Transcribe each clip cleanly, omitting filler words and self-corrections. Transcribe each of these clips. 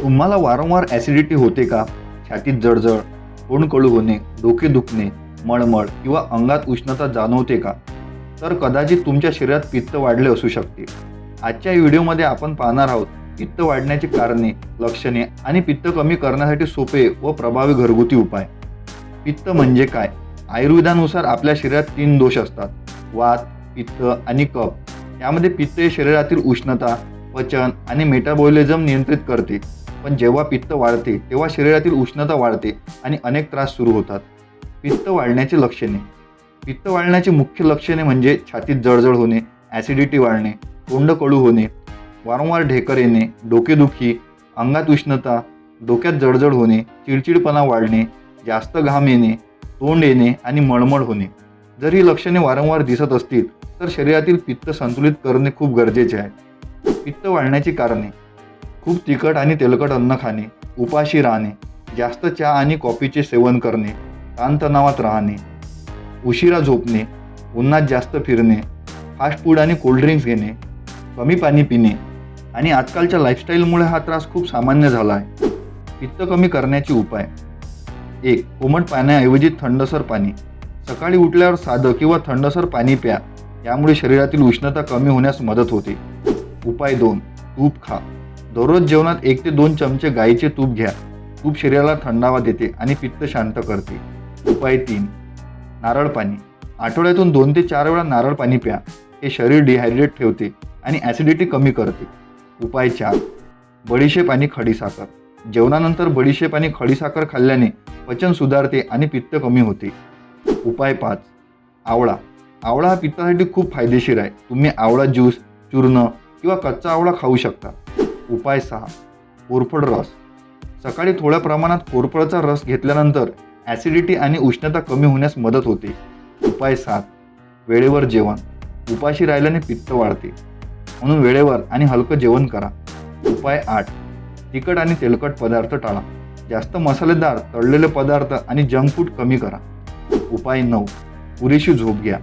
तुम्हाला वारंवार ॲसिडिटी होते का? छातीत जळजळ, तोंड कडू होणे, डोके दुखणे, मळमळ किंवा अंगात उष्णता जाणवते का? तर कदाचित तुमच्या शरीरात पित्त वाढले असू शकते. आजच्या व्हिडिओमध्ये आपण पाहणार आहोत पित्त वाढण्याची कारणे, लक्षणे आणि पित्त कमी करण्यासाठी सोपे व प्रभावी घरगुती उपाय. पित्त म्हणजे काय? आयुर्वेदानुसार आपल्या शरीरात 3 दोष असतात: वात, पित्त आणि कफ. यामध्ये पित्त हे शरीरातील उष्णता, पचन आणि मेटाबॉलिझम नियंत्रित करते. पण जेव्हा पित्त वाढते तेव्हा शरीरातील उष्णता वाढते आणि अनेक त्रास सुरू होतात. पित्त वाढण्याची लक्षणे. पित्त वाढण्याची मुख्य लक्षणे म्हणजे छातीत जळजळ होणे, ॲसिडिटी वाढणे, तोंड कडू होणे, वारंवार ढेकर येणे, डोकेदुखी, अंगात उष्णता, डोक्यात जळजळ होणे, चिडचिडपणा वाढणे, जास्त घाम येणे, तोंड येणे आणि मळमळ होणे. जर ही लक्षणे वारंवार दिसत असतील तर शरीरातील पित्त संतुलित करणे खूप गरजेचे आहे. पित्त वाढण्याची कारणे: खूप तिखट आणि तेलकट अन्न खाणे, उपाशी राहणे, जास्त चहा आणि कॉफीचे सेवन करणे, ताणतणावात राहणे, उशिरा झोपणे, उन्हात जास्त फिरणे, फास्ट फूड आणि कोल्ड्रिंक्स घेणे, कमी पाणी पिणे आणि आजकालच्या लाईफस्टाईलमुळे हा त्रास खूप सामान्य झाला आहे. पित्त कमी करण्याचे उपाय: 1. कोमट पाण्याऐवजी थंडसर पाणी. सकाळी उठल्यावर साधं किंवा थंडसर पाणी प्या. यामुळे शरीरातील उष्णता कमी होण्यास मदत होते. उपाय 2. तूप खा. दररोज जेवणात 1 ते 2 चमचे गाईचे तूप घ्या. तूप शरीराला थंडावा देते आणि पित्त शांत करते. उपाय 3. नारळ पाणी. आठवड्यातून 2 ते 4 वेळा नारळ पाणी प्या. हे शरीर डिहायड्रेट ठेवते आणि ॲसिडिटी कमी करते. उपाय 4. बडीशेप आणि खडीसाखर. जेवणानंतर बडीशेप आणि खडीसाखर खाल्ल्याने पचन सुधारते आणि पित्त कमी होते. उपाय 5. आवळा. आवळा हा पित्तासाठी खूप फायदेशीर आहे. तुम्ही आवळा ज्यूस, चूर्ण किंवा कच्चा आवळा खाऊ शकता. उपाय 6. कोरफड रस. सकाळी थोड्या प्रमाणात कोरफडचा रस घेतल्यानंतर ॲसिडिटी आणि उष्णता कमी होण्यास मदत होते. उपाय 7. वेळेवर जेवण. उपाशी राहिल्याने पित्त वाढते, म्हणून वेळेवर आणि हलकं जेवण करा. उपाय 8. तिखट आणि तेलकट पदार्थ टाळा. जास्त मसालेदार, तळलेले पदार्थ आणि जंक फूड कमी करा. उपाय 9. पुरेशी झोप घ्या.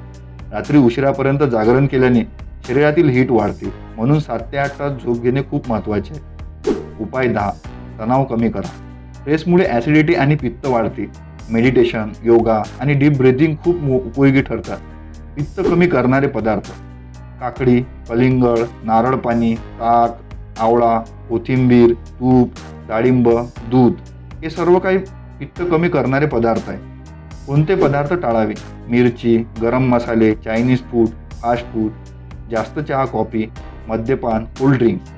रात्री उशिरापर्यंत जागरण केल्याने शरीरातील हीट वाढते, म्हणून 7 ते 8 तास झोप घेणे खूप महत्त्वाचे आहे. उपाय 10. तणाव कमी करा. स्ट्रेसमुळे ॲसिडिटी आणि पित्त वाढते. मेडिटेशन, योगा आणि डीप ब्रीथिंग खूप उपयोगी ठरतात. पित्त कमी करणारे पदार्थ: काकडी, कलिंगड, नारळ पाणी, ताक, आवळा, कोथिंबीर, तूप, डाळिंब, दूध हे सर्व काही पित्त कमी करणारे पदार्थ आहे. कोणते पदार्थ टाळावे? मिरची, गरम मसाले, चायनीज फूड, फास्ट फूड, जास्त चहा, कॉफी, मद्यपान, कोल्ड्रिंक्स.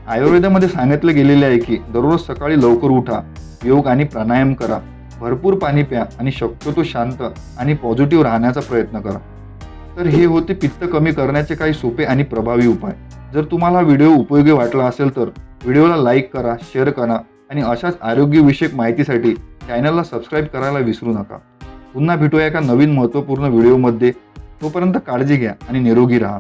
आयुर्वेदामध्ये सांगितले गेलेले आहे की दररोज सकाळी लवकर उठा, योग आणि प्राणायाम करा, भरपूर पाणी प्या आणि शक्यतो शांत आणि पॉझिटिव्ह राहण्याचा प्रयत्न करा. तर हे होते पित्त कमी करण्याचे काही सोपे आणि प्रभावी उपाय. जर तुम्हाला व्हिडिओ उपयोगी वाटला असेल तर व्हिडिओला लाईक करा, शेअर करा आणि अशाच आरोग्यविषयक माहितीसाठी चॅनलला सबस्क्राईब करायला विसरू नका. पुन्हा भेटूया एका नवीन महत्त्वपूर्ण व्हिडिओमध्ये. तोपर्यंत काळजी घ्या आणि निरोगी राहा.